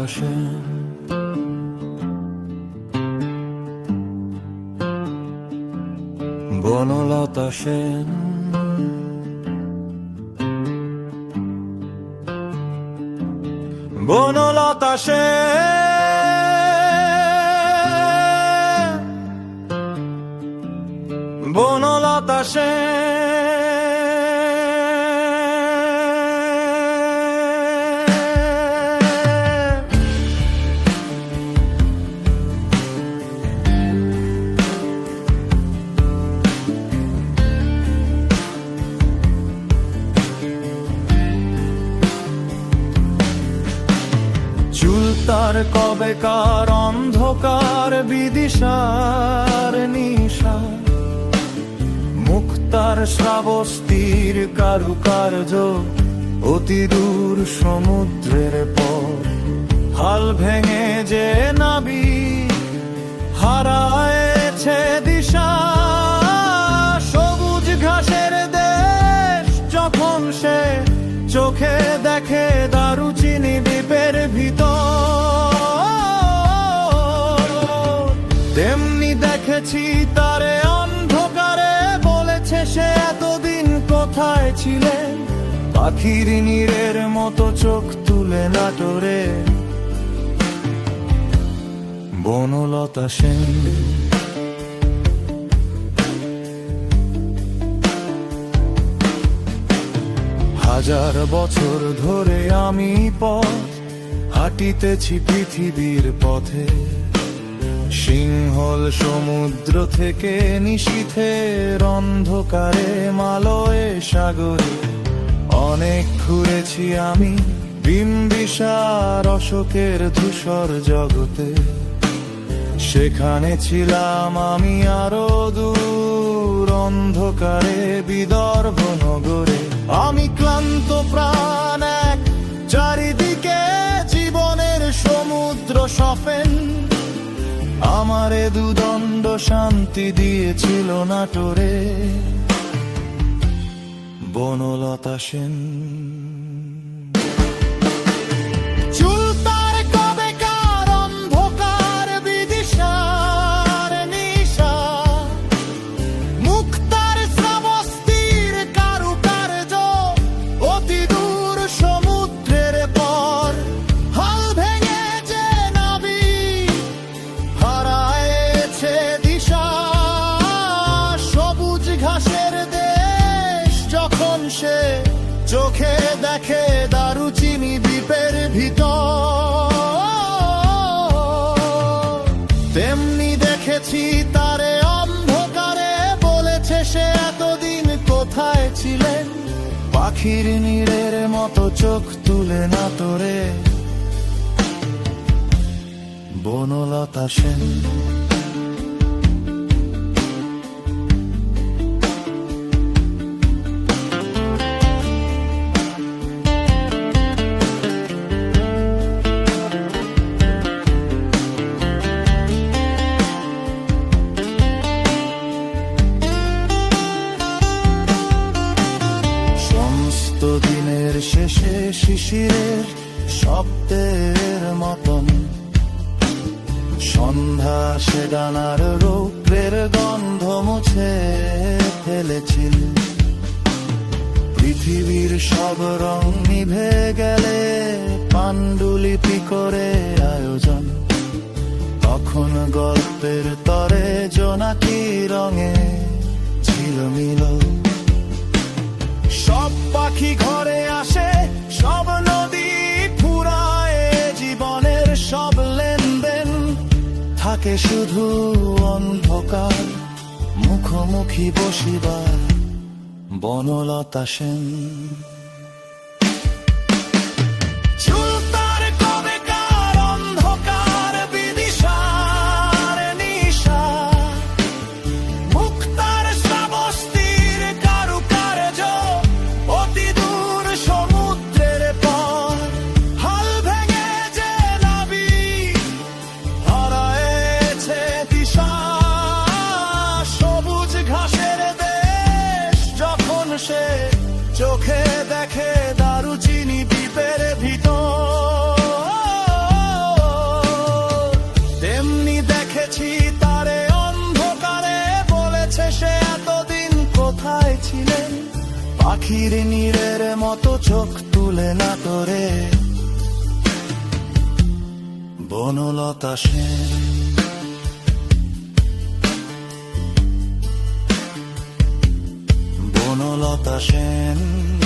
বনলতা সেন। বনলতা সেন, বনলতা সেন, বনলতা সেন। চুল তার কবেকার অন্ধকার বিদিশার নিশা, মুখ তার শ্রাবস্তির কারুকার্য অতি দূর সমুদ্রের পর। হাল ভেঙে যে নাবিক হারায়েছে দিশা, সবুজ ঘাসের দেশ যখন সে চোখে দেখে দারুচিনি দ্বীপের ভিতর, তেমনি দেখেছি তারে অন্ধকারে। বলেছে সে এতদিন কোথায় ছিলেন, পাখির নীড়ের মতো চোখ তুলে নাটোরে। বনলতা সেন, হাজার বছর ধরে আমি পথ হাঁটিতেছি পৃথিবীর পথে। সিংহল সমুদ্র থেকে নিশীথের অন্ধকারে মালয়ে সাগরে। অনেক ঘুরেছি আমি বিম্বিসার অশোকের ধূসর জগতে। সেখানে ছিলাম আমি আরো দূর অন্ধকারে বিদর্ভ নগরে। আমি ক্লান্ত প্রাণ এক, চারিদিকে জীবনের সমুদ্র সফেন। আমারে দুদণ্ড শান্তি দিয়েছিল নাটোরে। বনলতা সেন, চুল তার কবেকার অন্ধকার বিদিশার নিশা, মুখ তার শ্রাবস্তির কারুকার্য অতি দূর সমুদ্রের পর। হাল ভেঙে যে নাবিক হারায়েছে দিশা, সবুজ ঘাসের দেশ যখন সে চোখে দেখে দারুচিনি দ্বীপের ভিতর, তেমনি দেখেছি তারে অন্ধকারে। বলেছে সে এতদিন কোথায় ছিলেন, পাখির নীড়ের মতো চোখ তুলে নাটোরে। বনলতা সেন, দিনের শেষে শিশিরের শব্দের মতন সন্ধ্যা সে ডানার রৌপ্রের গন্ধ মুছে ফেলেছিল। পৃথিবীর সব রং নিভে গেলে পাণ্ডুলিপি করে আয়োজন। তখন গল্পের তরে জোনাকি রঙে ছিল মিলন। সব পাখি ঘরে আসে, সব নদী ফুরায়, জীবনের সব লেনদেন থাকে শুধু অন্ধকার মুখোমুখি বসিবার। বনলতা সেন, চোখে দেখে দারুচিনি দ্বীপের ভিতর, পাখির নীরের মতো চোখ তুলে না তোরে। বনলতা সেন, বনলতা সেন।